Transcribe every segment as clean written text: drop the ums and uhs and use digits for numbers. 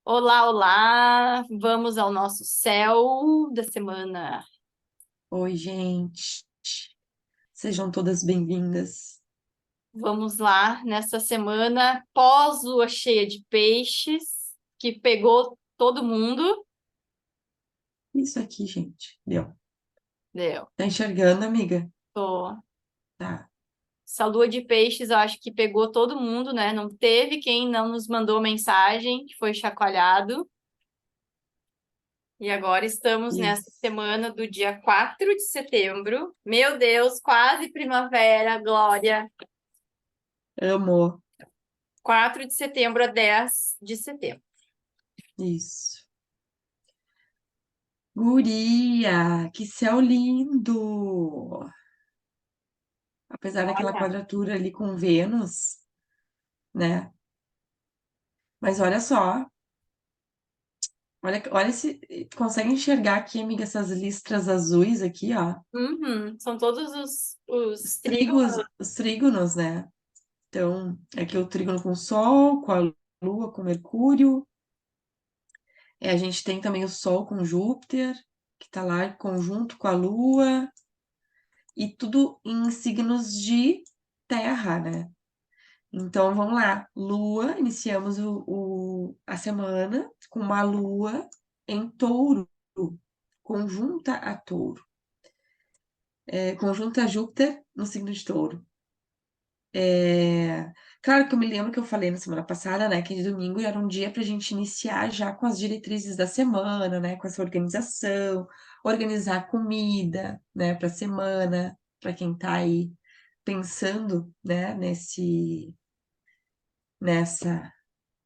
Olá, olá! Vamos ao nosso céu da semana. Oi, gente. Sejam todas bem-vindas. Vamos lá, nessa semana pós-lua cheia de peixes, que pegou todo mundo. Isso aqui, gente. Deu. Deu. Tá enxergando, amiga? Tô. Tá. Essa lua de peixes, eu acho que pegou todo mundo, né? Não teve quem não nos mandou mensagem, que foi chacoalhado. E agora estamos nessa Isso. semana do dia 4 de setembro. Meu Deus, quase primavera, Glória! Amo. 4 de setembro a 10 de setembro. Isso. Guria, que céu lindo! Apesar daquela Olha. quadratura ali com Vênus, né? Mas olha só. Olha se tu consegue enxergar aqui, amiga, essas listras azuis aqui, ó. Uhum, são todos os Trigos, trígonos. os trígonos, né? Então, aqui o trígono com o Sol, com a Lua, com Mercúrio. A gente tem também o Sol com Júpiter, que está lá em conjunto com a Lua, e tudo em signos de terra, né? Então vamos lá, Lua, iniciamos a semana com uma Lua em Touro, conjunta a Touro, conjunta a Júpiter no signo de Touro. Claro que eu me lembro que eu falei na semana passada, né, que de domingo era um dia para a gente iniciar já com as diretrizes da semana, né, com essa organização, organizar a comida, né, para a semana, para quem está aí pensando, né, nessa,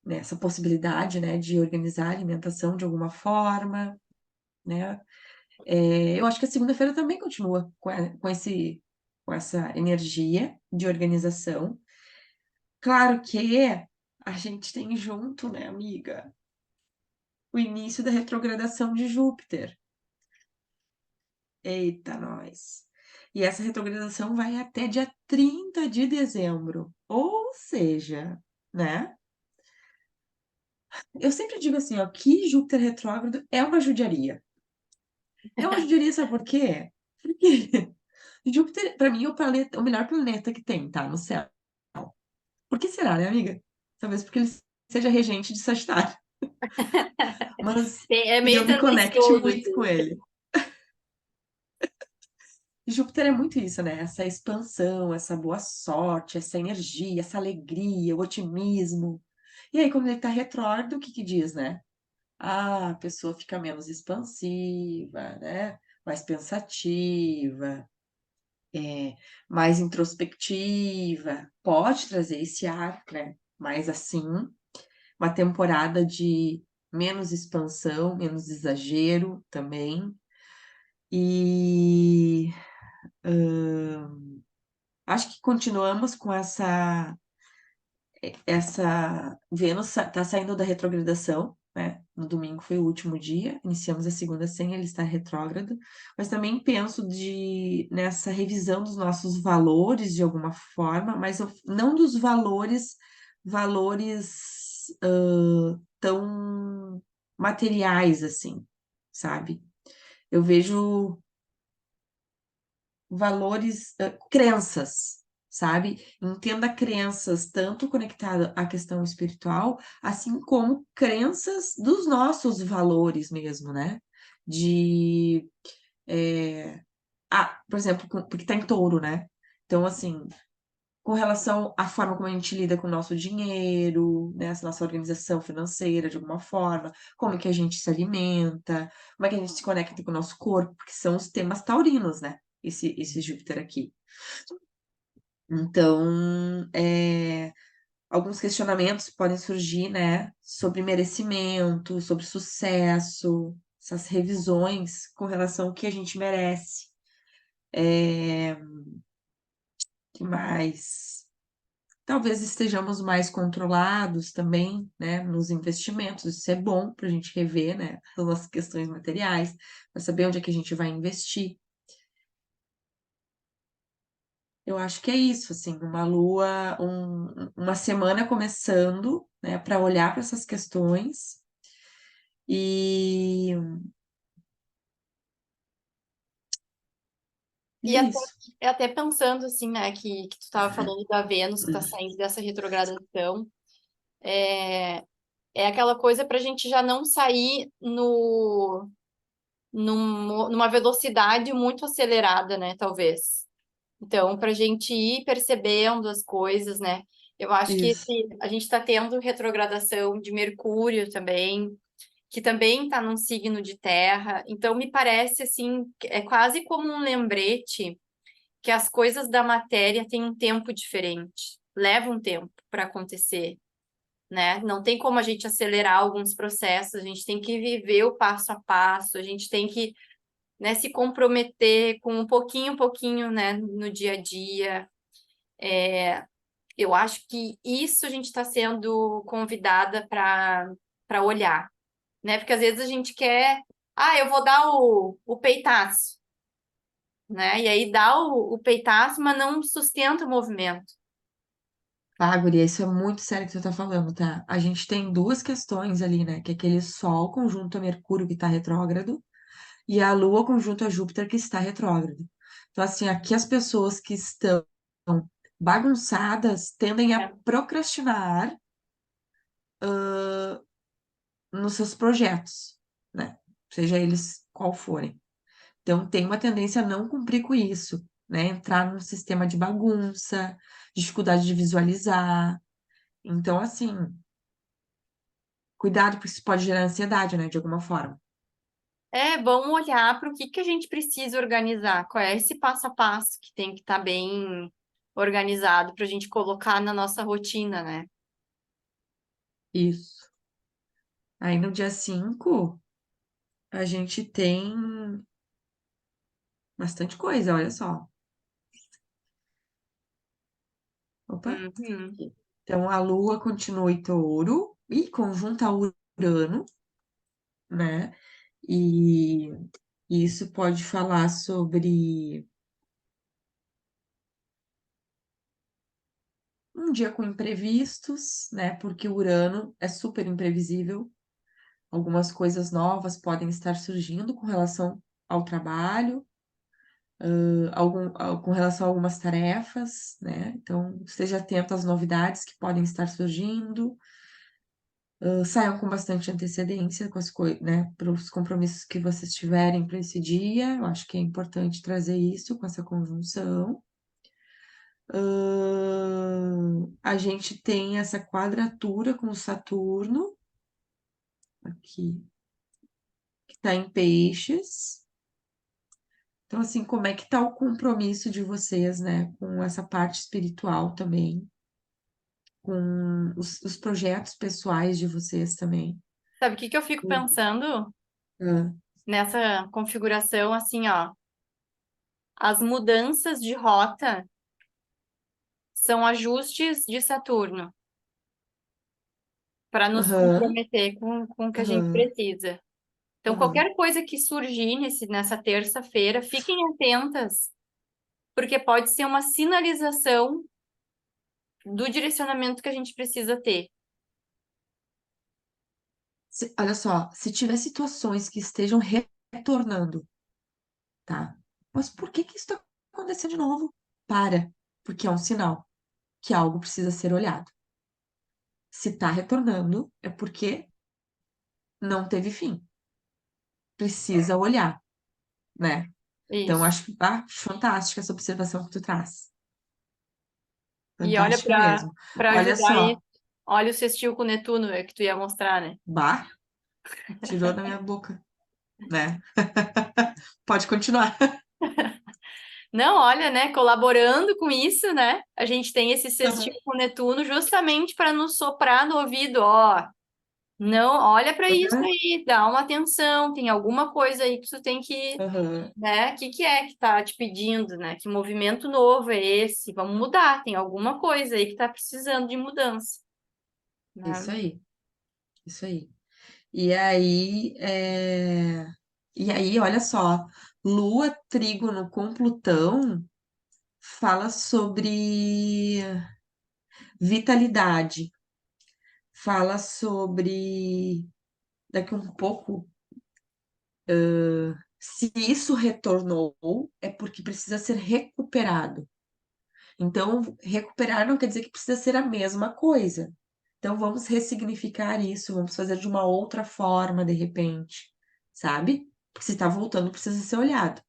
nessa possibilidade, né, de organizar a alimentação de alguma forma, né. Eu acho que a segunda-feira também continua com essa energia de organização. Claro que a gente tem junto, né, amiga, o início da retrogradação de Júpiter. Eita, nós! E essa retrogradação vai até dia 30 de dezembro. Ou seja, né? Eu sempre digo assim, ó, que Júpiter retrógrado é uma judiaria. É uma judiaria, sabe por quê? Porque Júpiter, para mim, é o melhor planeta que tem, tá? No céu. Por que será, né, amiga? Talvez porque ele seja regente de Sagitário. Mas É e meio eu me conecte tendencioso, muito com assim. ele. Júpiter é muito isso, né? Essa expansão, essa boa sorte, essa energia, essa alegria, o otimismo. E aí, quando ele tá retrógrado, o que que diz, né? Ah, a pessoa fica menos expansiva, né? Mais pensativa, é, mais introspectiva. Pode trazer esse ar, né? Mais assim, uma temporada de menos expansão, menos exagero também. E acho que continuamos com essa Vênus está saindo da retrogradação, né? No domingo foi o último dia, iniciamos a segunda sem ele estar retrógrado, mas também penso nessa revisão dos nossos valores de alguma forma, mas não dos valores tão materiais assim, sabe? Eu vejo valores, crenças, sabe? Entenda crenças tanto conectada à questão espiritual, assim como crenças dos nossos valores mesmo, né? De, é, por exemplo, porque tá em touro, né? Então, assim, com relação à forma como a gente lida com o nosso dinheiro, né? Essa nossa organização financeira, de alguma forma, como é que a gente se alimenta, como é que a gente se conecta com o nosso corpo, porque são os temas taurinos, né? Esse Júpiter aqui. Então, alguns questionamentos podem surgir, né, sobre merecimento, sobre sucesso, essas revisões com relação ao que a gente merece. Que mais? Talvez estejamos mais controlados também, né, nos investimentos. Isso é bom para a gente rever, né, as nossas questões materiais, para saber onde é que a gente vai investir. Eu acho que é isso, assim, uma semana começando, né, para olhar para essas questões E, e E é até, isso. até pensando assim, né, que tu estava falando da Vênus, que está saindo dessa retrogradação, é, é aquela coisa para a gente já não sair no, numa velocidade muito acelerada, né, talvez. Então, para a gente ir percebendo as coisas, né? Eu acho que Isso. a gente está tendo retrogradação de Mercúrio também, que também está num signo de terra. Então, me parece assim, que é quase como um lembrete que as coisas da matéria têm um tempo diferente, leva um tempo para acontecer, né? Não tem como a gente acelerar alguns processos, a gente tem que viver o passo a passo, a gente tem que, né, se comprometer com um pouquinho, né, no dia a dia. Eu acho que isso a gente está sendo convidada para olhar, né? Porque às vezes a gente quer, eu vou dar o peitaço, né? E aí dá o peitaço, mas não sustenta o movimento. Tá, guria, isso é muito sério que tu tá falando, tá? A gente tem duas questões ali, né? Que é aquele Sol conjunto a Mercúrio que tá retrógrado e a Lua conjunto a Júpiter que está retrógrado. Então, assim, aqui as pessoas que estão bagunçadas tendem a É. procrastinar nos seus projetos, né? Seja eles qual forem. Então, tem uma tendência a não cumprir com isso, né? Entrar num sistema de bagunça, dificuldade de visualizar. Então, assim, cuidado, porque isso pode gerar ansiedade, né? De alguma forma. Vamos olhar para o que a gente precisa organizar, qual é esse passo a passo que tem que estar bem organizado para a gente colocar na nossa rotina, né? Isso. Aí no dia 5 a gente tem bastante coisa, olha só. Opa. Uhum. Então, a Lua continua em Touro e conjunta a Urano, né? E isso pode falar sobre um dia com imprevistos, né? Porque o Urano é super imprevisível. Algumas coisas novas podem estar surgindo com relação ao trabalho, com relação a algumas tarefas, né? Então, esteja atento às novidades que podem estar surgindo. Saiam com bastante antecedência com as coisas, né? Para os compromissos que vocês tiverem para esse dia. Eu acho que é importante trazer isso com essa conjunção. A gente tem essa quadratura com Saturno, aqui, que está em peixes. Então, assim, como é que está o compromisso de vocês, né, com essa parte espiritual também, com os projetos pessoais de vocês também? Sabe o que eu fico pensando Ah, nessa configuração assim, ó? As mudanças de rota são ajustes de Saturno para nos Aham, comprometer com o que a gente aham, precisa. Então, aham. qualquer coisa que surgir nessa terça-feira, fiquem atentas, porque pode ser uma sinalização do direcionamento que a gente precisa ter. Olha só, se tiver situações que estejam retornando, tá? Mas por que que isso está acontecendo de novo? Para, porque é um sinal que algo precisa ser olhado. Se está retornando, é porque não teve fim. Precisa olhar, né? Então, Isso. acho fantástica essa observação que tu traz. E olha, Fantástica mesmo. para Olha ajudar só, isso, olha o sextil com Netuno que tu ia mostrar, né? bah, tirou da minha boca, né? Pode continuar. Não, olha, né? Colaborando com isso, né? A gente tem esse Aham, sextil com Netuno justamente para nos soprar no ouvido, ó. Não, olha para isso aham, aí, dá uma atenção, tem alguma coisa aí que tu tem que, aham. né? O que é que tá te pedindo, né? Que movimento novo é esse? Vamos mudar, tem alguma coisa aí que tá precisando de mudança, né? Isso aí, isso aí. E aí, olha só, Lua trígono com Plutão fala sobre vitalidade, fala sobre daqui um pouco, se isso retornou, é porque precisa ser recuperado. Então, recuperar não quer dizer que precisa ser a mesma coisa. Então, vamos ressignificar isso, vamos fazer de uma outra forma, de repente, sabe? Porque se está voltando, precisa ser olhado.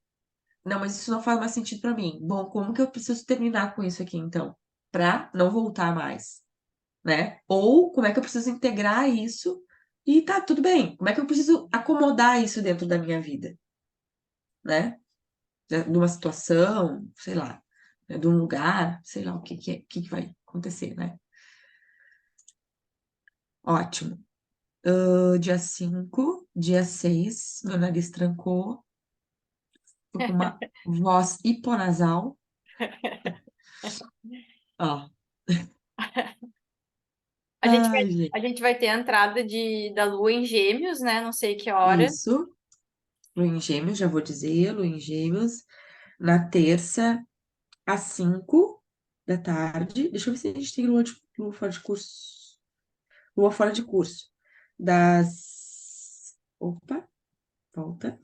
Não, mas isso não faz mais sentido para mim. Bom, como que eu preciso terminar com isso aqui, então? Para não voltar mais, né? Ou como é que eu preciso integrar isso e tá tudo bem? Como é que eu preciso acomodar isso dentro da minha vida, né? De uma situação, sei lá, né, de um lugar, sei lá o que que é, o que que vai acontecer, né? Ótimo. Dia 5, dia 6, meu nariz trancou, tô com uma voz hiponasal, ó. Ai, A gente. gente vai ter a entrada da Lua em Gêmeos, né? Não sei que hora. Isso, Lua em Gêmeos, já vou dizer, Lua em Gêmeos, na terça, às 5 da tarde. Deixa eu ver se a gente tem lua fora de curso. Lua fora de curso. Das. Opa, volta.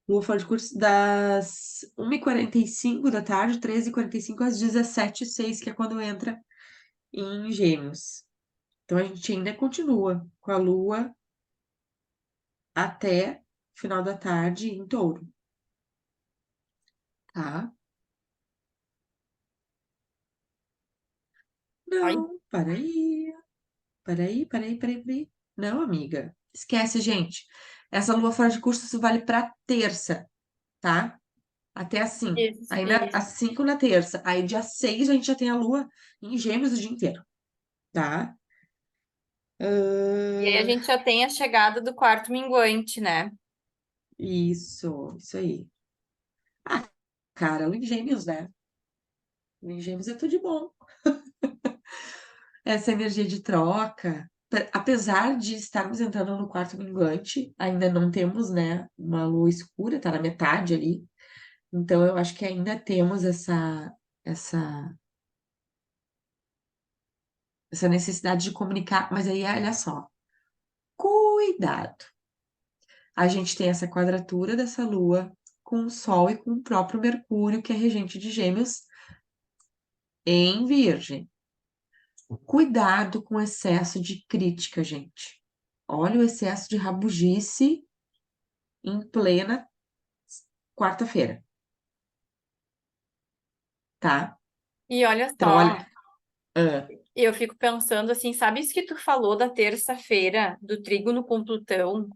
Lua fora de curso das 1h45 da tarde, 13h45 às 17h06, que é quando entra em Gêmeos. Então a gente ainda continua com a Lua até final da tarde em Touro, tá? Ai, Não, para aí, para aí, para aí, para aí, para aí. Não, amiga, esquece, gente. Essa Lua fora de curso isso vale para terça, tá? Até às 5. isso, Aí isso. às 5 na terça. Aí dia 6 a gente já tem a Lua em Gêmeos o dia inteiro, tá? E aí a gente já tem a chegada do quarto minguante, né? Isso aí. Ah, cara, Lua em Gêmeos, né? Lua em Gêmeos é tudo de bom. Essa energia de troca, apesar de estarmos entrando no quarto minguante, ainda não temos, né, uma lua escura, tá na metade ali. Então eu acho que ainda temos essa essa necessidade de comunicar, mas aí olha só, cuidado. A gente tem essa quadratura dessa lua com o Sol e com o próprio Mercúrio, que é regente de Gêmeos, em Virgem. Cuidado com o excesso de crítica, gente. Olha o excesso de rabugice em plena quarta-feira, tá? E olha Então, só, olha, ah, eu fico pensando assim, sabe isso que tu falou da terça-feira, do trígono com Plutão?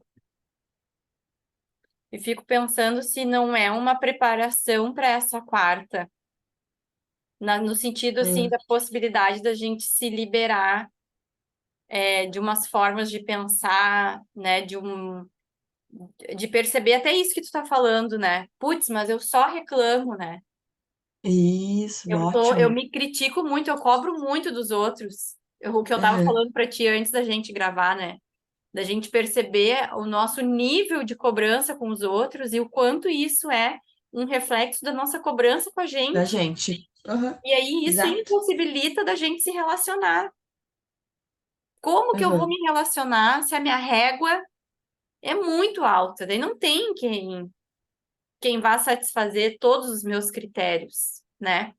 E fico pensando se não é uma preparação para essa quarta, no sentido assim é, da possibilidade da gente se liberar de umas formas de pensar, né, de perceber até isso que tu tá falando, né? Putz, mas eu só reclamo, né? isso, Eu ótimo. me critico muito, eu cobro muito dos outros. O que eu tava Aham, falando pra ti antes da gente gravar, né? Da gente perceber o nosso nível de cobrança com os outros e o quanto isso é um reflexo da nossa cobrança com a da gente. gente. Aham, E aí isso exato. impossibilita da gente se relacionar. Como que eu vou Aham, me relacionar se a minha régua é muito alta? Daí não tem quem vá satisfazer todos os meus critérios, né?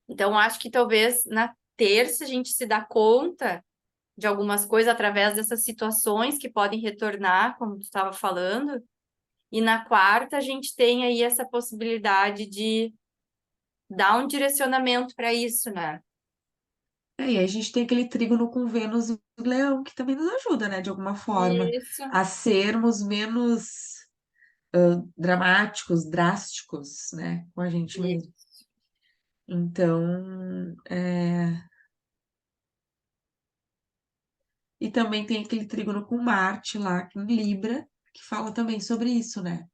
Então, acho que talvez na terça a gente se dá conta de algumas coisas através dessas situações que podem retornar, como tu estava falando, e na quarta a gente tem aí essa possibilidade de dar um direcionamento para isso, né? e aí a gente tem aquele trígono com Vênus e Leão, que também nos ajuda, né, de alguma forma, Isso, a sermos menos dramáticos, drásticos, né, com a gente mesmo. isso. Então, e também tem aquele trígono com Marte lá em Libra, que fala também sobre isso, né?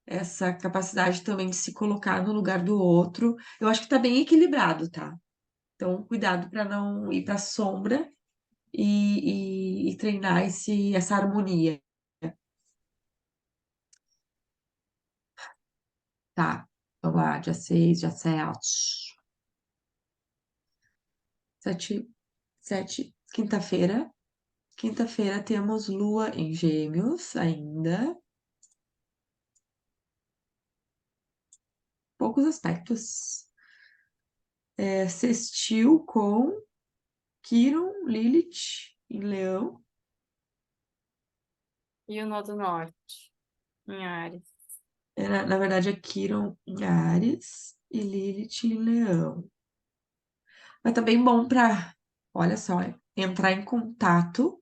Essa capacidade também de se colocar no lugar do outro. Eu acho que tá bem equilibrado, tá? Então, cuidado para não ir para sombra e treinar essa harmonia, tá? Vamos lá, dia 6, dia 7. 7, 7, quinta-feira. Quinta-feira temos Lua em Gêmeos ainda. Poucos aspectos. Sextil com Quiron, Lilith em Leão. E o Nó do Norte, em Áries. Na verdade, é Quiron em Áries e Lilith em Leão. Mas também bom para, olha só, entrar em contato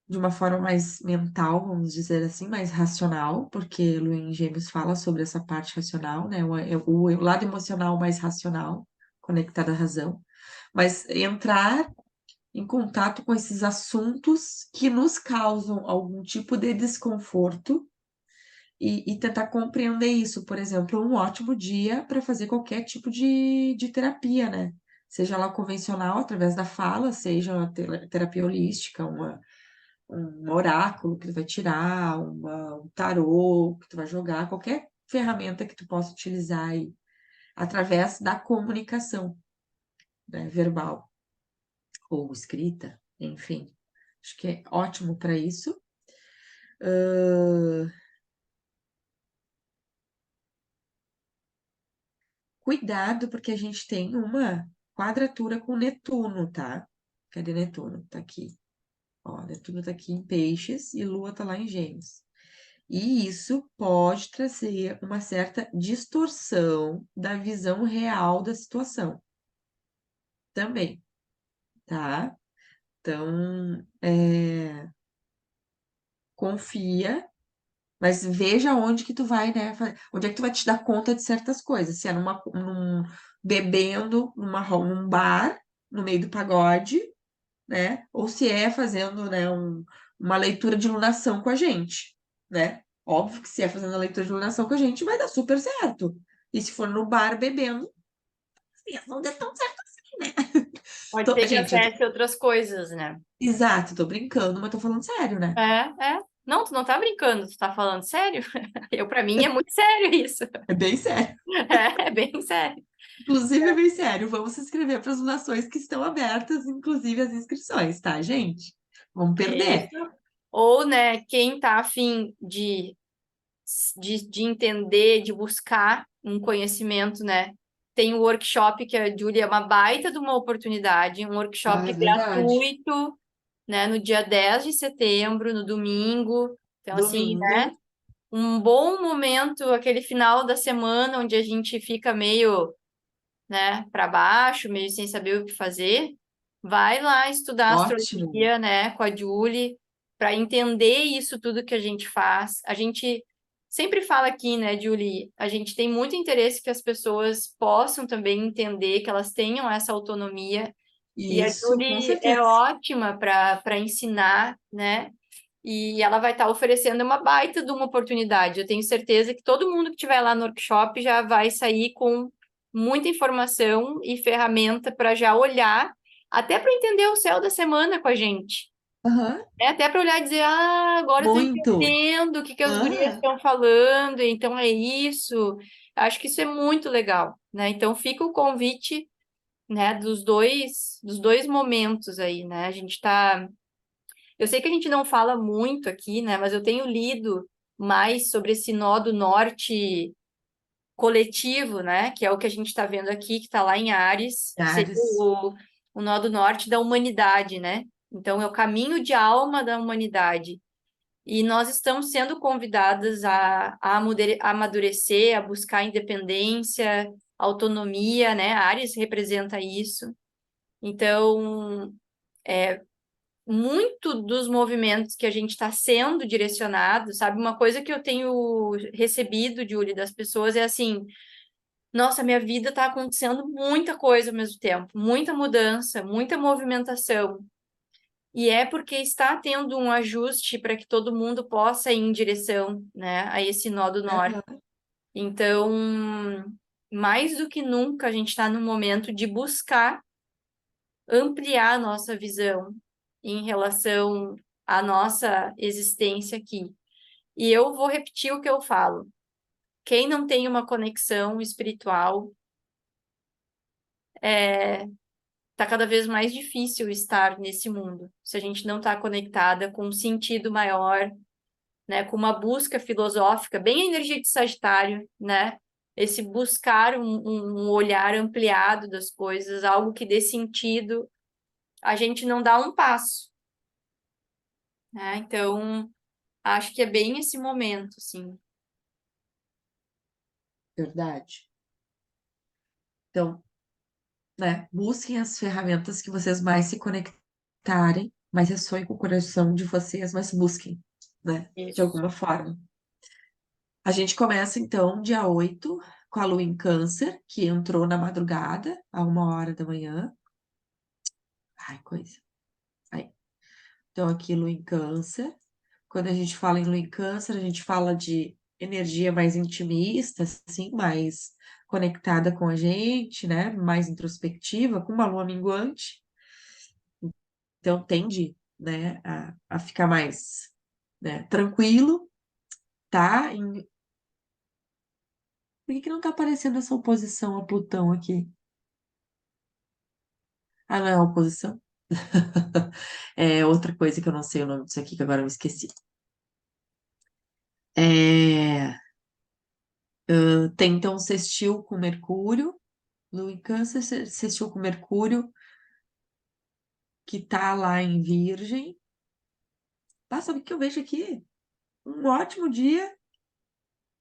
de uma forma mais mental, vamos dizer assim, mais racional, porque Lua em Gêmeos fala sobre essa parte racional, né? O lado emocional mais racional, conectado à razão. Mas entrar em contato com esses assuntos que nos causam algum tipo de desconforto e tentar compreender isso. Por exemplo, um ótimo dia para fazer qualquer tipo de terapia, né? Seja ela convencional, através da fala, seja uma terapia holística, um oráculo que tu vai tirar, um tarô que tu vai jogar, qualquer ferramenta que tu possa utilizar aí, através da comunicação, né, verbal ou escrita, enfim. Acho que é ótimo para isso. Cuidado, porque a gente tem uma quadratura com Netuno, tá? Cadê Netuno? Tá aqui. Ó, Netuno tá aqui em Peixes e Lua tá lá em Gêmeos. E isso pode trazer uma certa distorção da visão real da situação também, tá? Então, confia, mas veja onde que tu vai, né? Onde é que tu vai te dar conta de certas coisas. Se é bebendo num bar, no meio do pagode, né? Ou se é fazendo, né, uma leitura de iluminação com a gente, né? Óbvio que se é fazendo a leitura de iluminação com a gente, vai dar super certo. E se for no bar bebendo, não deu tão certo assim, né? Pode ser que Gente, acesse outras coisas, né? exato, tô brincando, mas tô falando sério, né? É. Não, tu não tá brincando, tu tá falando sério? Pra mim é muito sério isso. É bem sério. É bem sério. Inclusive, é bem sério. Vamos se inscrever para as nações que estão abertas, inclusive as inscrições, tá, gente? Vamos perder. Isso. Ou, né, quem tá afim de entender, de buscar um conhecimento, né? Tem o workshop que a Júlia é uma baita de uma oportunidade, um Ah, workshop é verdade. gratuito, né, no dia 10 de setembro, no domingo. Então, assim, Domingo. né, um bom momento, aquele final da semana onde a gente fica meio, né, para baixo, meio sem saber o que fazer. Vai lá estudar Ótimo. astrologia, né, com a Julie, para entender isso tudo que a gente faz. A gente sempre fala aqui, né, Julie, a gente tem muito interesse que as pessoas possam também entender, que elas tenham essa autonomia. E a Isso, com Julie é certeza. ótima para ensinar, né? E ela vai estar oferecendo uma baita de uma oportunidade. Eu tenho certeza que todo mundo que estiver lá no workshop já vai sair com muita informação e ferramenta para já olhar, até para entender o céu da semana com a gente. Aham. Até para olhar e dizer, ah, agora eu estou Muito. entendendo o que as gurias Aham. estão falando, então é isso. Acho que isso é muito legal, né? Então fica o convite, né, dos dois momentos aí, né? A gente tá. Eu sei que a gente não fala muito aqui, né? Mas eu tenho lido mais sobre esse nó do norte coletivo, né? Que é o que a gente está vendo aqui, que está lá em Áries, que seria Ares. o nó do norte da humanidade, né? Então, é o caminho de alma da humanidade. E nós estamos sendo convidadas a amadurecer, a buscar independência, autonomia, né? Áries representa isso. Então, muito dos movimentos que a gente está sendo direcionado, sabe? Uma coisa que eu tenho recebido, Julie, das pessoas é assim: nossa, minha vida está acontecendo muita coisa ao mesmo tempo, muita mudança, muita movimentação. E é porque está tendo um ajuste para que todo mundo possa ir em direção, né, a esse nó do norte. Aham. Então, mais do que nunca, a gente está no momento de buscar ampliar a nossa visão em relação à nossa existência aqui. E eu vou repetir o que eu falo. Quem não tem uma conexão espiritual tá cada vez mais difícil estar nesse mundo, se a gente não tá conectada com um sentido maior, né, com uma busca filosófica, bem a energia de Sagitário, né? Esse buscar um olhar ampliado das coisas, algo que dê sentido, a gente não dá um passo, né? Então, acho que é bem esse momento, assim. Verdade. Então, né, busquem as ferramentas que vocês mais se conectarem, mais ressoem com o coração de vocês, mas busquem, né, de Isso. alguma forma. A gente começa, então, dia 8 com a lua em Câncer, que entrou na madrugada, a 1 hora da manhã. Ai, coisa. Aí. Então, aqui, lua em Câncer. Quando a gente fala em lua em Câncer, a gente fala de energia mais intimista, assim, mais conectada com a gente, né? Mais introspectiva, com uma lua minguante. Então, tende, né, a ficar mais, né, tranquilo, tá? Por que que não tá aparecendo essa oposição a Plutão aqui? Ah, não é oposição? É outra coisa que eu não sei o nome disso aqui, que agora eu me esqueci. É, tem então sextil com Mercúrio, Lua em Câncer, sextil com Mercúrio, que tá lá em Virgem. Ah, sabe o que eu vejo aqui? Um ótimo dia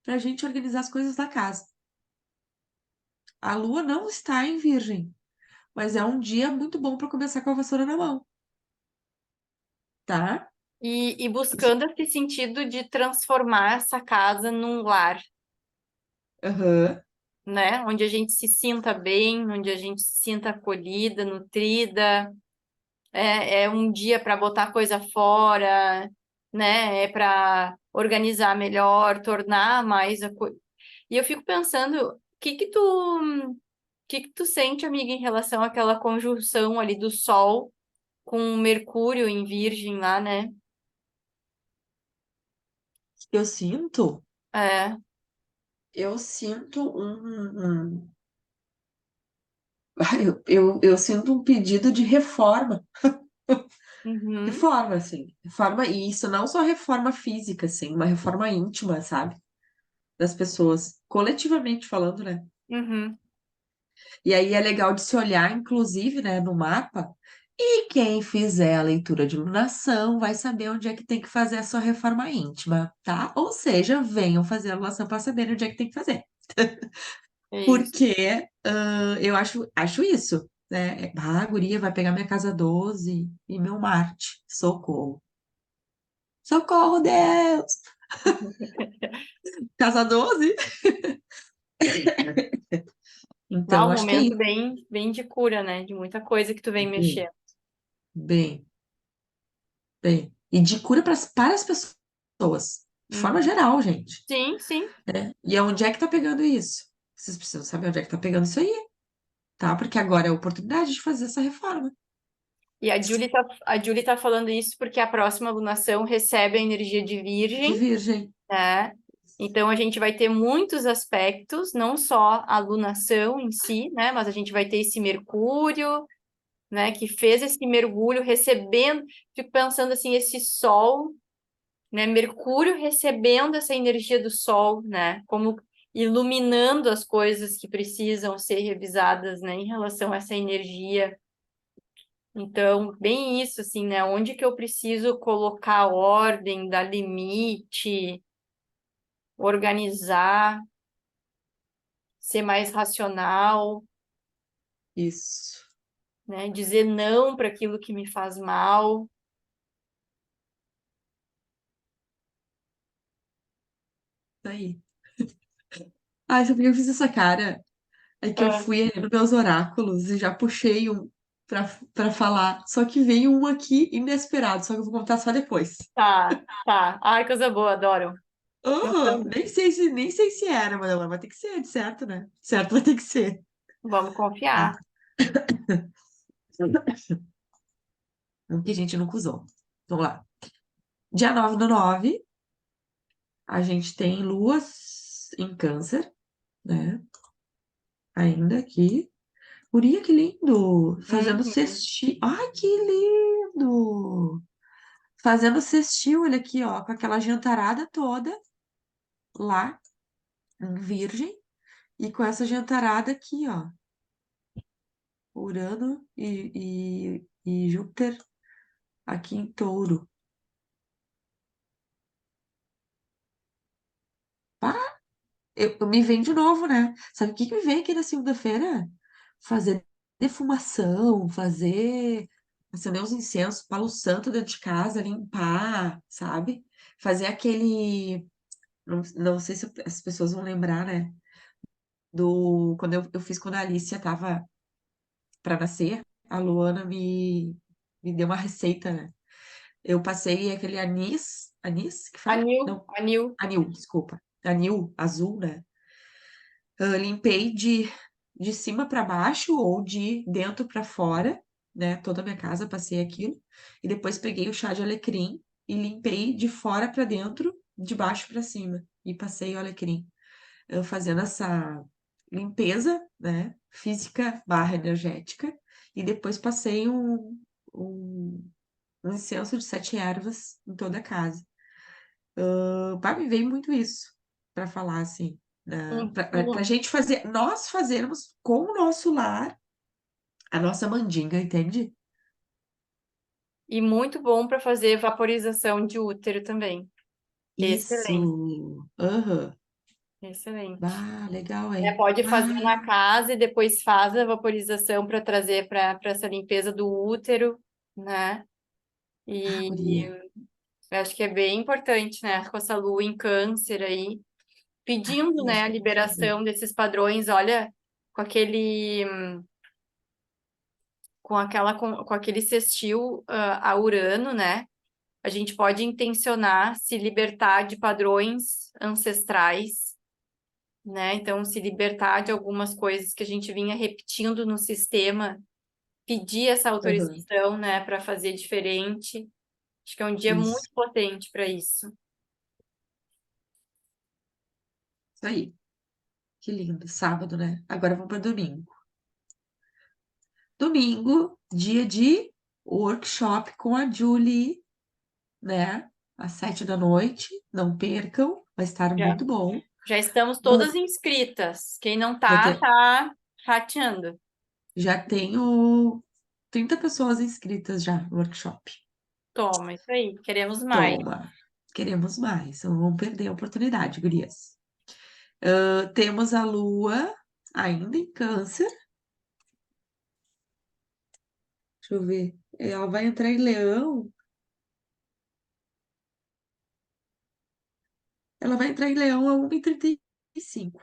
pra gente organizar as coisas da casa. A Lua não está em Virgem, mas é um dia muito bom para começar com a vassoura na mão, tá? E buscando esse sentido de transformar essa casa num lar, Aham, né? Onde a gente se sinta bem, onde a gente se sinta acolhida, nutrida. É um dia para botar coisa fora, né? É para organizar melhor, tornar mais a coisa. E eu fico pensando, o que que tu sente, amiga, em relação àquela conjunção ali do Sol com Mercúrio em Virgem lá, né? eu sinto, É. eu sinto eu sinto um pedido de reforma. Uhum, Reforma, assim. Reforma, e isso não só reforma física, assim, uma reforma íntima, sabe? Das pessoas, coletivamente falando, né? uhum. E aí é legal de se olhar, inclusive, né, no mapa. E quem fizer a leitura de lunação vai saber onde é que tem que fazer a sua reforma íntima, tá? Ou seja, venham fazer a lunação para saber onde é que tem que fazer. É isso. Porque eu acho isso, né? Ah, a guria vai pegar minha casa 12 e meu Marte. Socorro. Socorro, Deus! Casa 12? Dá Então, um acho que é momento isso. bem, bem de cura, né? De muita coisa que tu vem Bem, mexer. bem, bem. E de cura para as pessoas, de forma Uhum. geral, gente. Sim, sim. Né? E onde é que tá pegando isso? Vocês precisam saber onde é que tá pegando isso aí, tá? Porque agora é a oportunidade de fazer essa reforma E a Julie tá falando isso porque a próxima lunação recebe a energia de de Virgem, virgem. né? Então a gente vai ter muitos aspectos, não só a lunação em si, né? Mas a gente vai ter esse Mercúrio, né? Que fez esse mergulho recebendo. Fico pensando assim, esse Sol, né? Mercúrio recebendo essa energia do Sol, né? Como iluminando as coisas que precisam ser revisadas, né? Em relação a essa energia. Então, bem isso, assim, né? Onde que eu preciso colocar ordem, dar limite, organizar, ser mais racional, Isso. né? Dizer não para aquilo que me faz mal. Isso aí. Ai, sabe por que eu fiz essa cara? É que eu Ah, fui ali nos meus oráculos e já puxei um pra falar. Só que veio um aqui inesperado, só que eu vou contar só depois. tá, tá. Ai, coisa boa, adoro. Aham, Então, nem sei se era, mas ela vai ter que ser, de certo, né? Certo, vai ter que ser. vamos Tá. confiar. Um que a gente nunca usou. Vamos lá. Dia 9/9, a gente tem luas em câncer, né? Ainda aqui. Guria, que lindo! Fazendo Uhum. cestinho. Ai, que lindo! Fazendo cestinho, olha aqui, ó, com aquela jantarada toda lá em Virgem e com essa jantarada aqui, ó, Urano e Júpiter aqui em Touro. Pá, me vem de novo, né? Sabe o que que me vem aqui na segunda-feira? Fazer defumação, acender uns incensos, palo santo dentro de casa, limpar, sabe? Fazer aquele, não sei se as pessoas vão lembrar, né? Quando eu fiz quando a Alicia tava para nascer, a Luana me deu uma receita, né? Eu passei aquele anis que fala? Anil, Não, anil. anil, desculpa. Anil azul, né? Limpei de cima para baixo ou de dentro para fora, né? Toda a minha casa passei aquilo. E depois peguei o chá de alecrim e limpei de fora para dentro, de baixo para cima. E passei o alecrim. Eu fazendo essa limpeza, né? Física barra energética. E depois passei um, um incenso de 7 ervas em toda a casa. Me veio muito isso para falar assim, para Uhum. gente fazer, nós fazermos com o nosso lar a nossa mandinga, entende? E muito bom para fazer vaporização de útero também. Excelente, Isso. Aham. excelente. Bah, legal, É, hein? pode fazer na Ah, casa e depois faz a vaporização para trazer para essa limpeza do útero, né? E guria. eu acho que é bem importante, né? Com essa lua em câncer aí, pedindo, Ai, a né, a gente tem que fazer. liberação desses padrões, olha, com aquele, com aquele sextil a Urano, né? A gente pode intencionar se libertar de padrões ancestrais, né? Então, se libertar de algumas coisas que a gente vinha repetindo no sistema, pedir essa Aham. autorização, né, para fazer diferente. Acho que é um dia Isso. muito potente para isso. Isso aí. Que lindo. Sábado, né? Agora vamos para domingo. Domingo, dia de workshop com a Julie, né? Às 7 da noite. Não percam, vai estar Já, muito bom. já estamos todas Vou, inscritas. Quem não já, tá, te- tá rateando. já tenho 30 pessoas inscritas já no workshop. Toma, isso aí. Queremos mais. Toma, queremos mais. Não vamos perder a oportunidade, gurias. Temos a Lua ainda em Câncer. Deixa eu ver. Ela vai entrar em Leão. Ela vai entrar em Leão a 1h35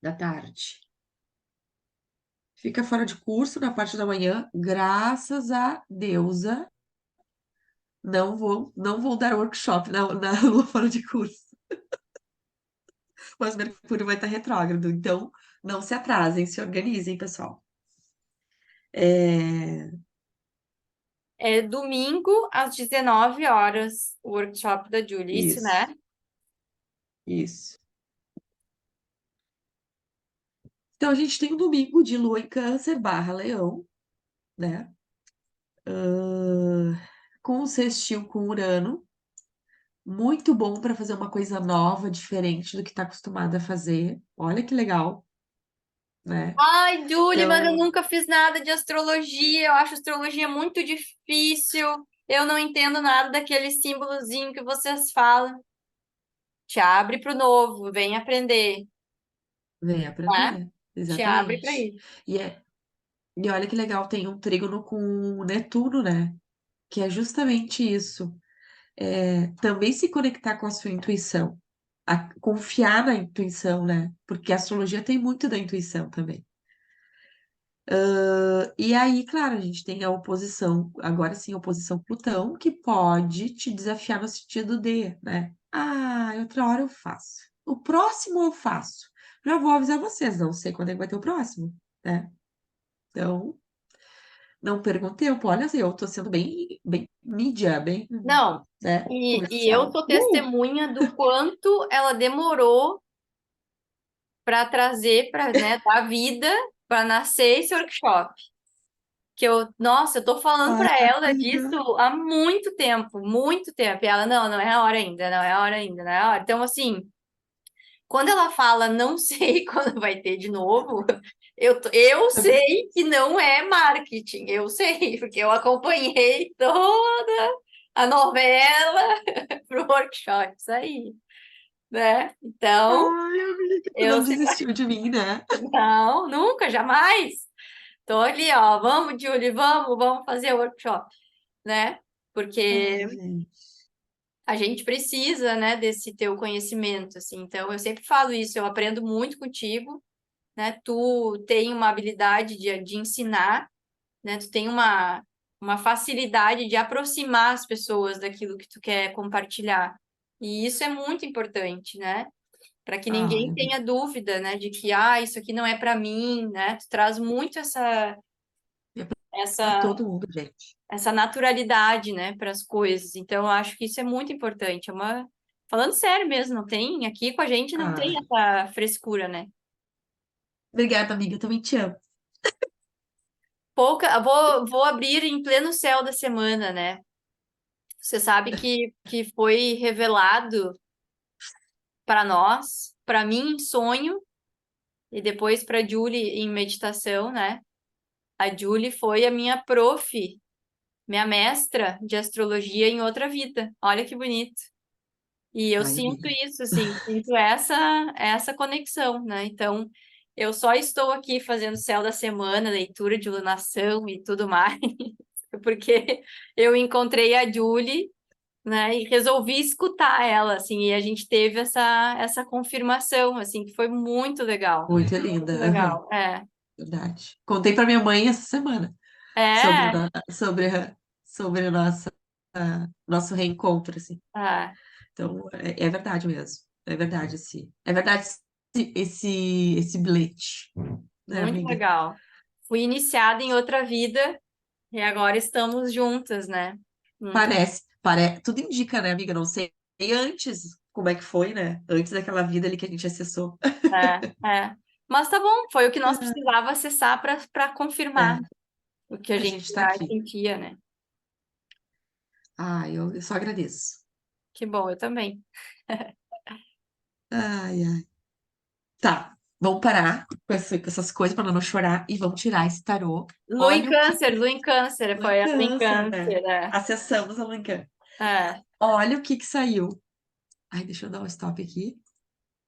da tarde. Fica fora de curso na parte da manhã, graças a deusa. Não vou dar workshop na lua fora de curso, mas Mercúrio vai estar retrógrado, então não se atrasem, se organizem, pessoal. É, É domingo às 19 horas, o workshop da Julie, isso, né? isso, isso. Então a gente tem um domingo de lua em Câncer barra Leão, né? Com o sextil com Urano, muito bom para fazer uma coisa nova, diferente do que está acostumada a fazer. Olha que legal, né? Ai, Julie, mas eu Então, nunca fiz nada de astrologia. Eu acho astrologia muito difícil. Eu não entendo nada daquele símbolozinho que vocês falam. Te abre para o novo, vem aprender, vem né? aprender, Te abre para exatamente. isso. E, é, e olha que legal, tem um trígono com Netuno, né? Que é justamente isso. Também se conectar com a sua intuição, confiar na intuição, né? Porque a astrologia tem muito da intuição também. E aí, claro, a gente tem a oposição, agora sim, a oposição Plutão, que pode te desafiar no sentido de, né? Ah, outra hora eu faço. O próximo eu faço. Já vou avisar vocês, não sei quando é que vai ter o próximo, né? Então, não percam tempo. Olha, eu tô sendo bem mídia, bem, Não, né, e eu comercial. sou testemunha do quanto ela demorou para trazer para, né, dar vida. para nascer esse workshop. Que nossa, eu tô falando Ai, para ela disso amiga. há muito tempo, muito tempo. E ela, não, não é a hora ainda, não é a hora ainda, não é a hora. Então, assim, quando ela fala, não sei quando vai ter de novo, eu sei que não é marketing, eu sei, porque eu acompanhei toda a novela pro workshop, isso aí, né? Então, Ai, amiga, tu eu não sei, desistiu de mim, né? não, nunca, jamais. Tô ali, ó, vamos, Julie, vamos fazer o workshop, né? Ai, Porque gente. a gente precisa, né, desse teu conhecimento, assim. Então, eu sempre falo isso, eu aprendo muito contigo, né? Tu tem uma habilidade de ensinar, né? Tu tem uma facilidade de aproximar as pessoas daquilo que tu quer compartilhar. E isso é muito importante, né? Para que Ai, ninguém amiga. tenha dúvida, né? De que, ah, isso aqui não é para mim, né? Tu traz muito É pra essa, todo mundo, gente. essa naturalidade, né? Para as coisas. Então, eu acho que isso é muito importante. É uma... Falando sério mesmo, não tem... Aqui com a gente não tem Ah, essa frescura, né? obrigada, amiga. Eu também te amo. Vou abrir em pleno céu da semana, né? Você sabe que foi revelado para nós, para mim em sonho, e depois para Julie em meditação, né? A Julie foi a minha prof, minha mestra de astrologia em outra vida. Olha que bonito. E eu Ai, sinto amiga. isso, assim, sinto essa conexão, né? Então, eu só estou aqui fazendo céu da semana, leitura de lunação e tudo mais, porque eu encontrei a Julie, né? E resolvi escutar ela, assim, e a gente teve essa confirmação, assim, que foi Muito muito linda. Aham, legal. verdade. Contei pra minha mãe essa semana sobre, É, sobre a nosso reencontro, assim. é, Então, é verdade mesmo. É verdade, esse. É verdade esse bilhete, né, muito amiga? legal. Fui iniciada em outra vida e agora estamos juntas, né? Muito, Tudo indica, né, amiga? Não sei antes como é que foi, né? Antes daquela vida ali que a gente acessou. é. Mas tá bom, foi o que nós precisava acessar para confirmar É, o que a a gente gente tá já aqui. sentia, né? Ah, eu só agradeço. Que bom, eu também. Ai, ai. Tá, vamos parar com essas coisas para não chorar e vamos tirar esse tarô. Olha o que. Lua em câncer, Lua em foi a lua em Câncer, né? câncer, é. Acessamos a Lua em Câncer. É. Olha o que saiu. Ai, deixa eu dar um stop aqui.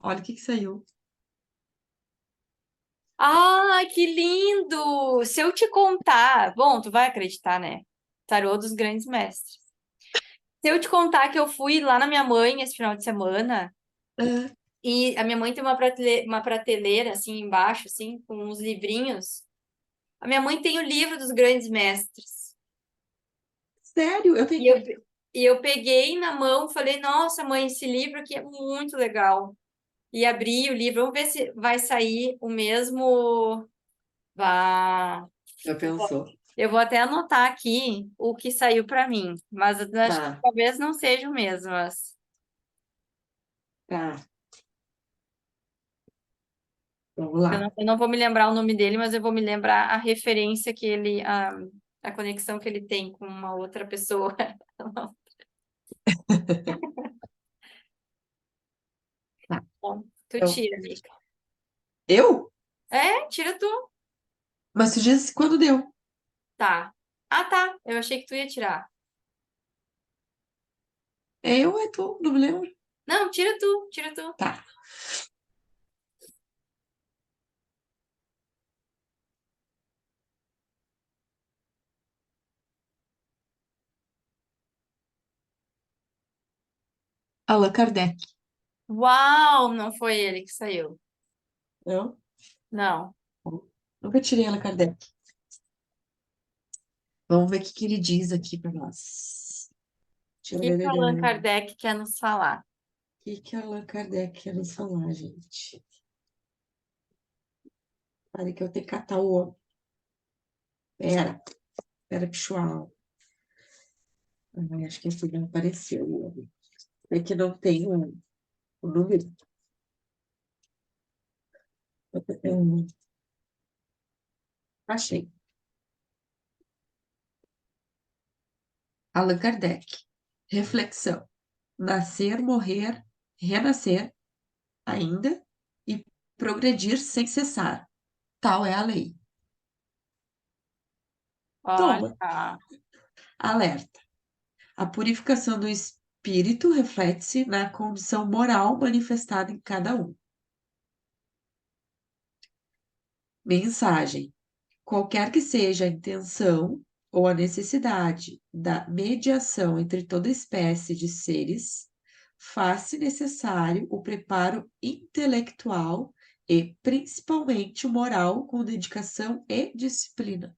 Olha o que saiu. Ai, que lindo! Se eu te contar, bom, tu vai acreditar, né? Tarô dos grandes mestres. Se eu te contar que eu fui lá na minha mãe esse final de semana Ah, e a minha mãe tem uma prateleira assim embaixo, assim, com uns livrinhos. A minha mãe tem o livro dos grandes mestres. sério? Eu tenho E eu, também. e eu peguei na mão, falei, nossa, mãe, esse livro aqui é muito legal. E abri o livro, vamos ver se vai sair o mesmo. Vá. Já pensou? Eu vou até anotar aqui o que saiu para mim, mas eu acho que Tá, talvez não seja o mesmo. tá. Vamos lá. Eu não vou me lembrar o nome dele, mas eu vou me lembrar a referência que ele, a conexão que ele tem com uma outra pessoa. Tá. Bom, tu Então, tira, amiga. eu? É, tira tu. Mas tu disse quando deu. Tá. Ah, tá. Eu achei que tu ia tirar. É eu, é tu, não me lembro. Não, tira tu, tira tu. Tá. Allan Kardec. Uau, não foi ele que saiu. Não? Não. Nunca tirei Allan Kardec. Vamos ver o que ele diz aqui para nós. O que que Allan Kardec quer nos falar? Que Allan Kardec quer nos falar, gente? Peraí que eu tenho que catar o homem. Pera, pera, pessoal. Ai, acho que esse não apareceu o homem. É que não tem o número. Achei. Allan Kardec. Reflexão. Nascer, morrer, renascer ainda e progredir sem cessar. Tal é a lei. Toma. Olha, Alerta. A purificação do espírito reflete-se na condição moral manifestada em cada um. Mensagem. Qualquer que seja a intenção ou a necessidade da mediação entre toda espécie de seres, faz-se necessário o preparo intelectual e, principalmente, o moral com dedicação e disciplina.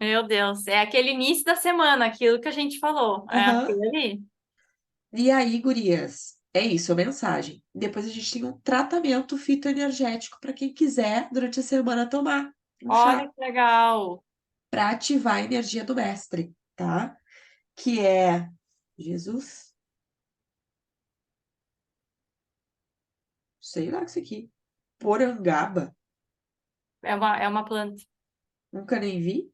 meu Deus, é aquele início da semana, aquilo que a gente falou. É Aham. aquilo ali. E aí, gurias, é isso, a mensagem. Depois a gente tem um tratamento fitoenergético para quem quiser, durante a semana, tomar um Olha chá que legal. para ativar a energia do mestre, tá? Que é Jesus, sei lá o que é isso aqui, porangaba, É uma planta. nunca nem vi.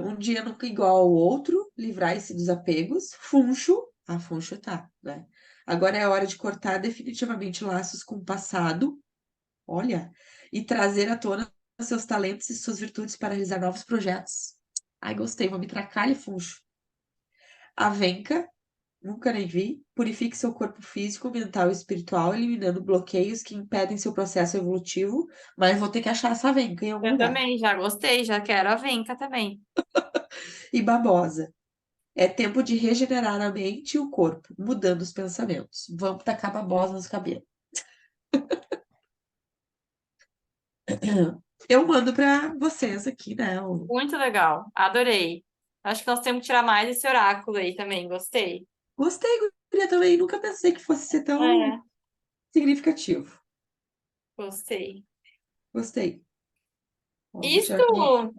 Um dia nunca igual ao outro, livrai-se dos apegos. Funcho, funcho tá, né? Agora é hora de cortar definitivamente laços com o passado, olha, e trazer à tona seus talentos e suas virtudes para realizar novos projetos. Ai, gostei, vou me tracar e funcho. Avenca, nunca nem vi. Purifique seu corpo físico, mental e espiritual, eliminando bloqueios que impedem seu processo evolutivo. Mas vou ter que achar essa venca em algum Eu lugar. também já gostei, já quero a Venca também. E babosa. É tempo de regenerar a mente e o corpo, mudando os pensamentos. Vamos tacar babosa nos cabelos. Eu mando para vocês aqui, né? Muito legal, adorei. Acho que nós temos que tirar mais esse oráculo aí também, gostei. Gostei, guria, também. Nunca pensei que fosse ser tão É, significativo. gostei. Gostei. Ó, vou tirar aqui. Isso!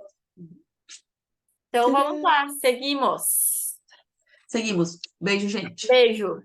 Então vamos Tcharam! lá, seguimos. Seguimos. Beijo, gente. Beijo.